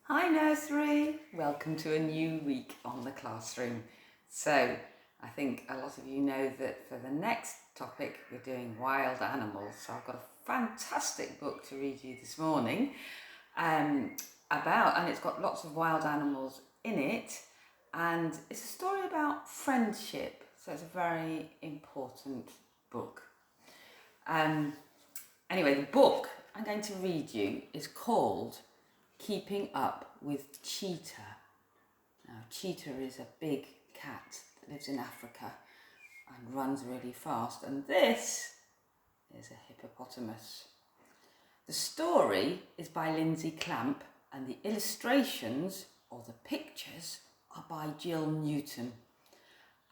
Hi nursery, welcome to a new week on the classroom. So I think a lot of you know that for the next topic we're doing wild animals. So I've got a fantastic book to read you this morning and it's got lots of wild animals in it, and it's a story about friendship. So it's a very important book. Anyway, the book I'm going to read you is called Keeping Up with Cheetah. Now, cheetah is a big cat that lives in Africa and runs really fast, and this is a hippopotamus. The story is by Lindsay Clamp, and the illustrations, or the pictures, are by Jill Newton.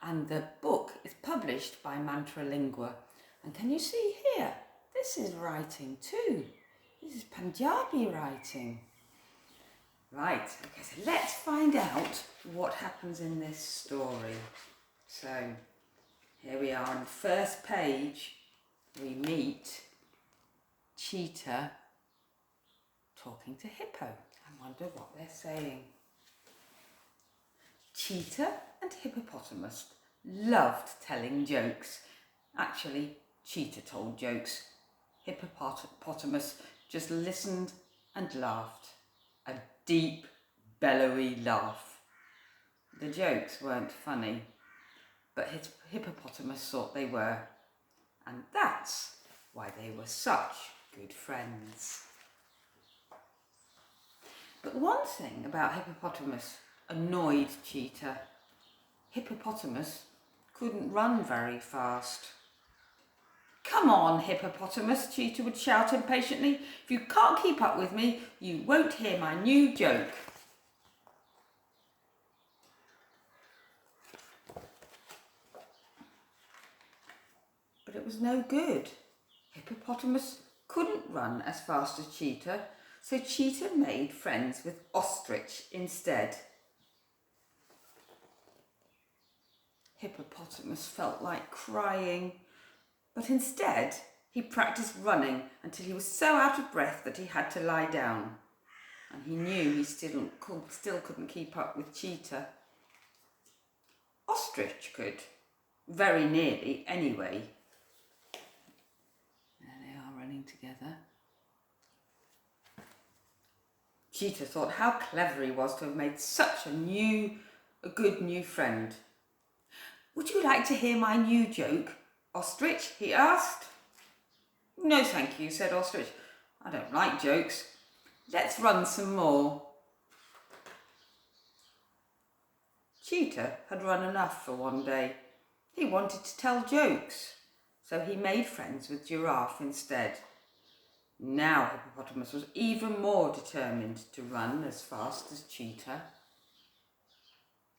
And the book is published by Mantra Lingua. And can you see here? This is writing too. This is Punjabi writing. Right, okay, so let's find out what happens in this story. So, here we are on the first page. We meet Cheetah talking to Hippo. I wonder what they're saying. Cheetah and Hippopotamus loved telling jokes. Actually, Cheetah told jokes. Hippopotamus just listened and laughed. A deep, bellowy laugh. The jokes weren't funny, but Hippopotamus thought they were, and that's why they were such good friends. But one thing about Hippopotamus annoyed Cheetah. Hippopotamus couldn't run very fast. "Come on, Hippopotamus," Cheetah would shout impatiently. "If you can't keep up with me, you won't hear my new joke." But it was no good. Hippopotamus couldn't run as fast as Cheetah, so Cheetah made friends with Ostrich instead. Hippopotamus felt like crying, but instead he practiced running until he was so out of breath that he had to lie down. And he knew he still couldn't keep up with Cheetah. Ostrich could, very nearly anyway. There they are running together. Cheetah thought how clever he was to have made such a good new friend. "Would you like to hear my new joke, Ostrich?" he asked. "No, thank you," said Ostrich. "I don't like jokes. Let's run some more." Cheetah had run enough for one day. He wanted to tell jokes, so he made friends with Giraffe instead. Now Hippopotamus was even more determined to run as fast as Cheetah.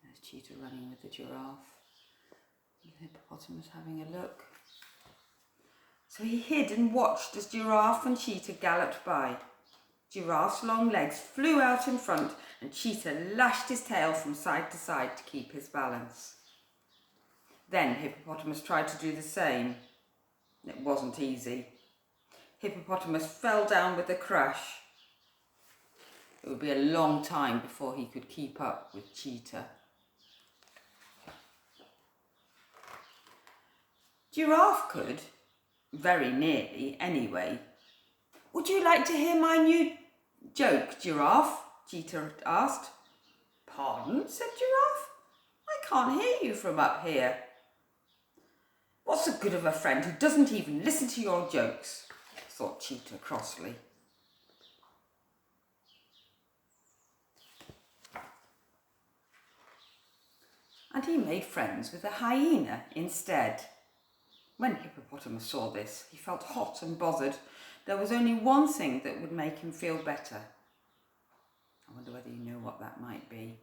There's Cheetah running with the Giraffe. The Hippopotamus having a look. So he hid and watched as Giraffe and Cheetah galloped by. Giraffe's long legs flew out in front, and Cheetah lashed his tail from side to side to keep his balance. Then Hippopotamus tried to do the same. It wasn't easy. Hippopotamus fell down with a crash. It would be a long time before he could keep up with Cheetah. Giraffe could, very nearly anyway. "Would you like to hear my new joke, Giraffe?" Cheetah asked. "Pardon?" said Giraffe. "I can't hear you from up here." "What's the good of a friend who doesn't even listen to your jokes?" thought Cheetah crossly. And he made friends with a hyena instead. When Hippopotamus saw this, he felt hot and bothered. There was only one thing that would make him feel better. I wonder whether you know what that might be.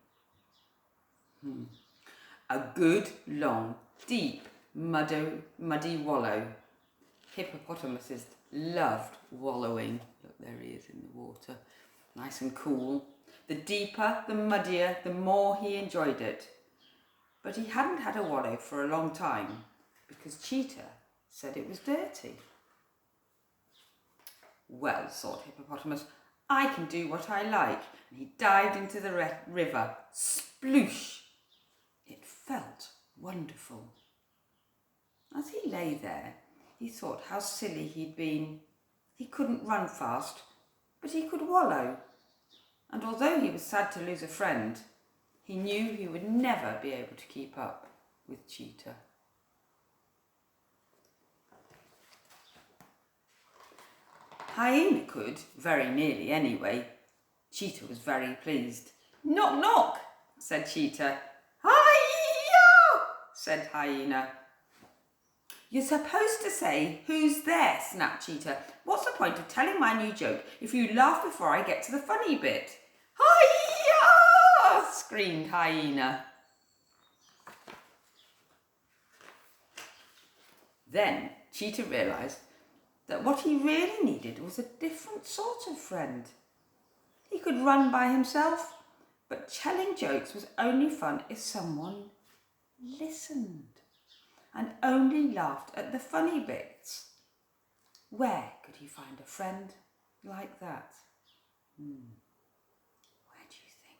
A good, long, deep, muddy wallow. Hippopotamuses loved wallowing. Look, there he is in the water. Nice and cool. The deeper, the muddier, the more he enjoyed it. But he hadn't had a wallow for a long time, because Cheetah said it was dirty. "Well," thought Hippopotamus, I can do what I like. And he dived into the river. Sploosh! It felt wonderful. As he lay there, he thought how silly he'd been. He couldn't run fast, but he could wallow. And although he was sad to lose a friend, he knew he would never be able to keep up with Cheetah. Hyena could, very nearly anyway. Cheetah was very pleased. Knock, knock, said Cheetah. Hi-ya, said Hyena. You're supposed to say, who's there, snapped Cheetah. What's the point of telling my new joke if you laugh before I get to the funny bit? Hi-ya, screamed Hyena. Then Cheetah realised that what he really needed was a different sort of friend. He could run by himself, but telling jokes was only fun if someone listened and only laughed at the funny bits. Where could he find a friend like that? Where do you think?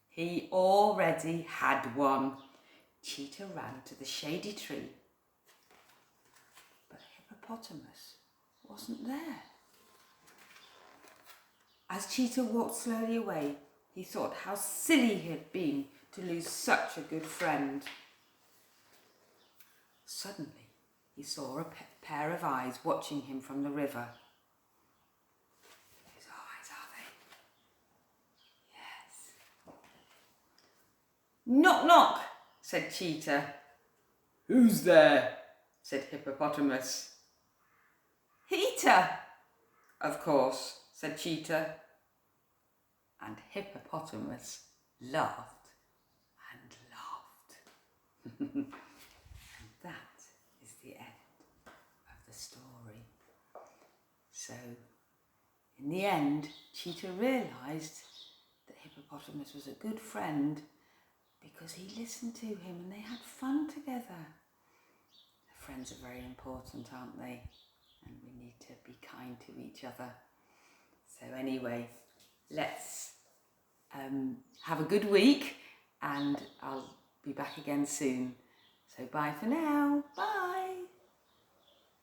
He already had one. Cheetah ran to the shady tree, but Hippopotamus wasn't there. As Cheetah walked slowly away, he thought how silly he had been to lose such a good friend. Suddenly, he saw a pair of eyes watching him from the river. Whose eyes are they? Yes. Knock, knock, said Cheetah. Who's there? Said Hippopotamus. Heater, of course, said Cheetah. And Hippopotamus laughed and laughed. And that is the end of the story. So, in the end, Cheetah realised that Hippopotamus was a good friend because he listened to him and they had fun together. Friends are very important, aren't they? And we need to be kind to each other. So anyway, let's have a good week and I'll be back again soon. So bye for now. Bye.